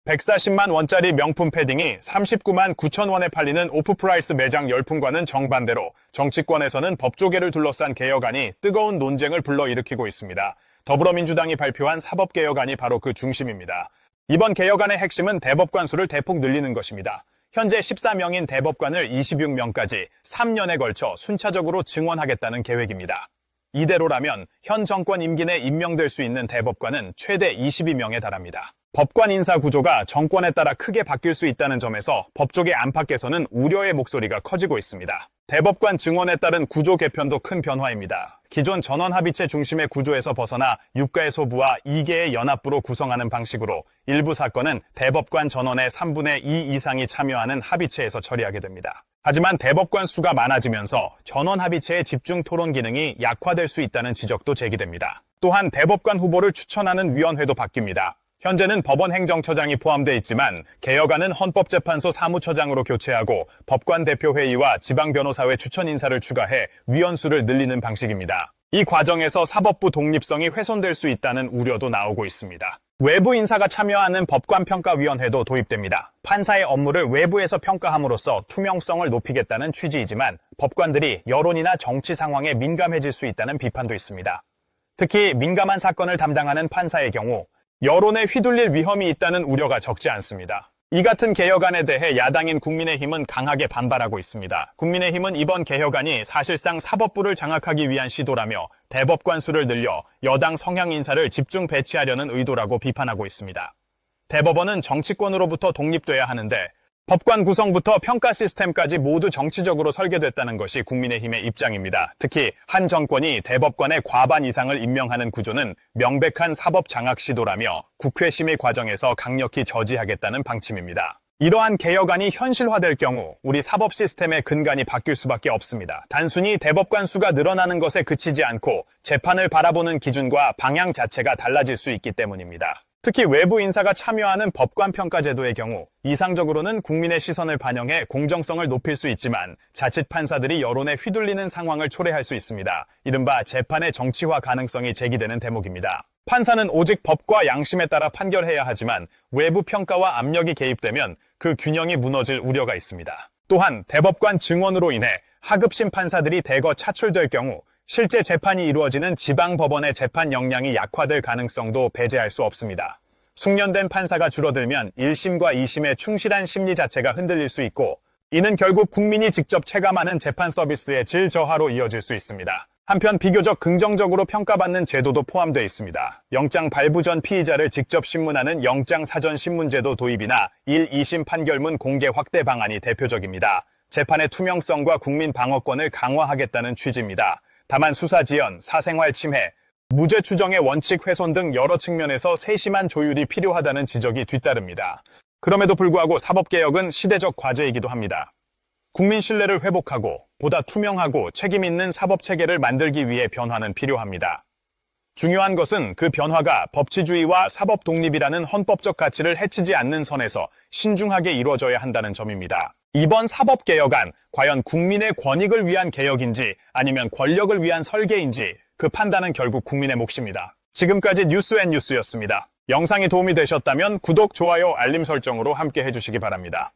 140만 원짜리 명품 패딩이 39만 9천 원에 팔리는 오프프라이스 매장 열풍과는 정반대로 정치권에서는 법조계를 둘러싼 개혁안이 뜨거운 논쟁을 불러일으키고 있습니다. 더불어민주당이 발표한 사법개혁안이 바로 그 중심입니다. 이번 개혁안의 핵심은 대법관 수를 대폭 늘리는 것입니다. 현재 14명인 대법관을 26명까지 3년에 걸쳐 순차적으로 증원하겠다는 계획입니다. 이대로라면 현 정권 임기 내 임명될 수 있는 대법관은 최대 22명에 달합니다. 법관 인사 구조가 정권에 따라 크게 바뀔 수 있다는 점에서 법조계 안팎에서는 우려의 목소리가 커지고 있습니다. 대법관 증원에 따른 구조 개편도 큰 변화입니다. 기존 전원합의체 중심의 구조에서 벗어나 유가의 소부와 2개의 연합부로 구성하는 방식으로 일부 사건은 대법관 전원의 3분의 2 이상이 참여하는 합의체에서 처리하게 됩니다. 하지만 대법관 수가 많아지면서 전원합의체의 집중 토론 기능이 약화될 수 있다는 지적도 제기됩니다. 또한 대법관 후보를 추천하는 위원회도 바뀝니다. 현재는 법원행정처장이 포함되어 있지만 개혁안은 헌법재판소 사무처장으로 교체하고 법관대표회의와 지방변호사회 추천 인사를 추가해 위원수를 늘리는 방식입니다. 이 과정에서 사법부 독립성이 훼손될 수 있다는 우려도 나오고 있습니다. 외부 인사가 참여하는 법관평가위원회도 도입됩니다. 판사의 업무를 외부에서 평가함으로써 투명성을 높이겠다는 취지이지만 법관들이 여론이나 정치 상황에 민감해질 수 있다는 비판도 있습니다. 특히 민감한 사건을 담당하는 판사의 경우 여론에 휘둘릴 위험이 있다는 우려가 적지 않습니다. 이 같은 개혁안에 대해 야당인 국민의힘은 강하게 반발하고 있습니다. 국민의힘은 이번 개혁안이 사실상 사법부를 장악하기 위한 시도라며 대법관 수를 늘려 여당 성향 인사를 집중 배치하려는 의도라고 비판하고 있습니다. 대법원은 정치권으로부터 독립돼야 하는데 법관 구성부터 평가 시스템까지 모두 정치적으로 설계됐다는 것이 국민의힘의 입장입니다. 특히 한 정권이 대법관의 과반 이상을 임명하는 구조는 명백한 사법 장악 시도라며 국회 심의 과정에서 강력히 저지하겠다는 방침입니다. 이러한 개혁안이 현실화될 경우 우리 사법 시스템의 근간이 바뀔 수밖에 없습니다. 단순히 대법관 수가 늘어나는 것에 그치지 않고 재판을 바라보는 기준과 방향 자체가 달라질 수 있기 때문입니다. 특히 외부 인사가 참여하는 법관평가제도의 경우 이상적으로는 국민의 시선을 반영해 공정성을 높일 수 있지만 자칫 판사들이 여론에 휘둘리는 상황을 초래할 수 있습니다. 이른바 재판의 정치화 가능성이 제기되는 대목입니다. 판사는 오직 법과 양심에 따라 판결해야 하지만 외부 평가와 압력이 개입되면 그 균형이 무너질 우려가 있습니다. 또한 대법관 증원으로 인해 하급심 판사들이 대거 차출될 경우 실제 재판이 이루어지는 지방법원의 재판 역량이 약화될 가능성도 배제할 수 없습니다. 숙련된 판사가 줄어들면 1심과 2심의 충실한 심리 자체가 흔들릴 수 있고 이는 결국 국민이 직접 체감하는 재판 서비스의 질 저하로 이어질 수 있습니다. 한편 비교적 긍정적으로 평가받는 제도도 포함되어 있습니다. 영장 발부 전 피의자를 직접 신문하는 영장 사전 신문제도 도입이나 1, 2심 판결문 공개 확대 방안이 대표적입니다. 재판의 투명성과 국민 방어권을 강화하겠다는 취지입니다. 다만 수사 지연, 사생활 침해, 무죄 추정의 원칙 훼손 등 여러 측면에서 세심한 조율이 필요하다는 지적이 뒤따릅니다. 그럼에도 불구하고 사법개혁은 시대적 과제이기도 합니다. 국민 신뢰를 회복하고 보다 투명하고 책임 있는 사법체계를 만들기 위해 변화는 필요합니다. 중요한 것은 그 변화가 법치주의와 사법 독립이라는 헌법적 가치를 해치지 않는 선에서 신중하게 이루어져야 한다는 점입니다. 이번 사법개혁안, 과연 국민의 권익을 위한 개혁인지 아니면 권력을 위한 설계인지 그 판단은 결국 국민의 몫입니다. 지금까지 뉴스앤뉴스였습니다. 영상이 도움이 되셨다면 구독, 좋아요, 알림 설정으로 함께 해주시기 바랍니다.